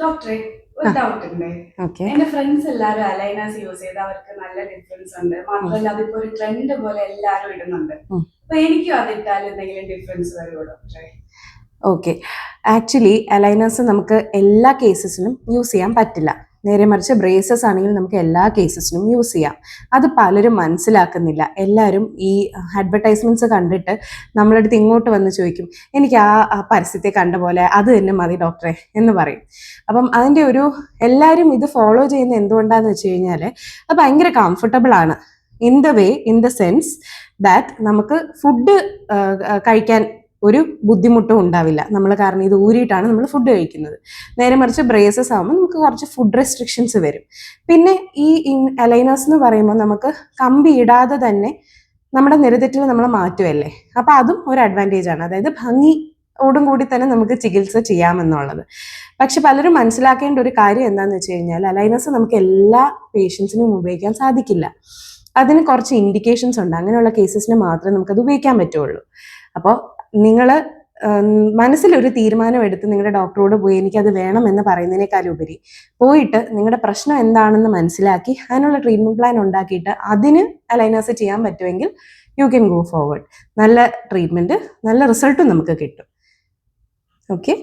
ഡോക്ടറെ ഒരു ഡൗട്ട് ഉണ്ട്. എന്റെ ഫ്രണ്ട്സ് എല്ലാരും അലൈനേഴ്സ് യൂസ് ചെയ്ത് അവർക്ക് നല്ല ഡിഫറൻസ് ഉണ്ട്. മാത്രമല്ല അതിപ്പോ ഒരു ട്രെൻഡ് പോലെ എല്ലാരും ഇടുന്നുണ്ട്. അപ്പൊ എനിക്കും അതിട്ടാൽ എന്തെങ്കിലും ഡിഫറൻസ് വരുമോ ഡോക്ടറെ? ഓക്കെ, ആക്ച്വലി അലൈനേഴ്സ് നമുക്ക് എല്ലാ കേസസിനും യൂസ് ചെയ്യാൻ പറ്റില്ല. നേരെ മറിച്ച് ബ്രേസസ് ആണെങ്കിൽ നമുക്ക് എല്ലാ കേസസിനും യൂസ് ചെയ്യാം. അത് പലരും മനസ്സിലാക്കുന്നില്ല. എല്ലാവരും ഈ അഡ്വർടൈസ്മെന്റ്സ് കണ്ടിട്ട് നമ്മളടുത്ത് ഇങ്ങോട്ട് വന്ന് ചോദിക്കും, എനിക്ക് ആ പരസ്യത്തെ കണ്ട പോലെ അത് തന്നെ മതി ഡോക്ടറെ എന്ന് പറയും. അപ്പം അതിൻ്റെ എല്ലാവരും ഇത് ഫോളോ ചെയ്യുന്ന എന്തുകൊണ്ടാന്ന് വെച്ച് കഴിഞ്ഞാൽ അത് ഭയങ്കര കംഫർട്ടബിൾ ആണ്. ഇൻ ദ സെൻസ് ദാറ്റ് നമുക്ക് ഫുഡ് കഴിക്കാൻ ഒരു ബുദ്ധിമുട്ടും ഉണ്ടാവില്ല. നമ്മൾ കാരണം ഇത് ഊരിയിട്ടാണ് നമ്മൾ ഫുഡ് കഴിക്കുന്നത്. നേരെ മറിച്ച് ബ്രേസസ് ആകുമ്പോൾ നമുക്ക് കുറച്ച് ഫുഡ് റെസ്ട്രിക്ഷൻസ് വരും. പിന്നെ ഈ അലൈനേഴ്സ് എന്ന് പറയുമ്പോൾ നമുക്ക് കമ്പി ഇടാതെ തന്നെ നമ്മുടെ നിരതെറ്റിൽ നമ്മൾ മാറ്റുമല്ലേ, അപ്പം അതും ഒരു അഡ്വാൻറ്റേജ് ആണ്. അതായത് ഭംഗിയോടും കൂടി തന്നെ നമുക്ക് ചികിത്സ ചെയ്യാമെന്നുള്ളത്. പക്ഷെ പലരും മനസ്സിലാക്കേണ്ട ഒരു കാര്യം എന്താണെന്ന് വെച്ച് കഴിഞ്ഞാൽ അലൈനേഴ്സ് നമുക്ക് എല്ലാ പേഷ്യൻസിനും ഉപയോഗിക്കാൻ സാധിക്കില്ല. അതിന് കുറച്ച് ഇൻഡിക്കേഷൻസ് ഉണ്ട്. അങ്ങനെയുള്ള കേസസിന് മാത്രമേ നമുക്കത് ഉപയോഗിക്കാൻ പറ്റുള്ളൂ. അപ്പോൾ നിങ്ങൾ മനസ്സിലൊരു തീരുമാനം എടുത്ത് നിങ്ങളുടെ ഡോക്ടറോട് പോയി എനിക്കത് വേണം എന്ന് പറയുന്നതിനേക്കാളുപരി പോയിട്ട് നിങ്ങളുടെ പ്രശ്നം എന്താണെന്ന് മനസ്സിലാക്കി അതിനുള്ള ട്രീറ്റ്മെന്റ് പ്ലാൻ ഉണ്ടാക്കിയിട്ട് അതിന് അലൈനേഴ്സ് ചെയ്യാൻ പറ്റുമെങ്കിൽ യു ക്യാൻ ഗോ ഫോർവേഡ്. നല്ല ട്രീറ്റ്മെന്റ്, നല്ല റിസൾട്ടും നമുക്ക് കിട്ടും. ഓക്കെ.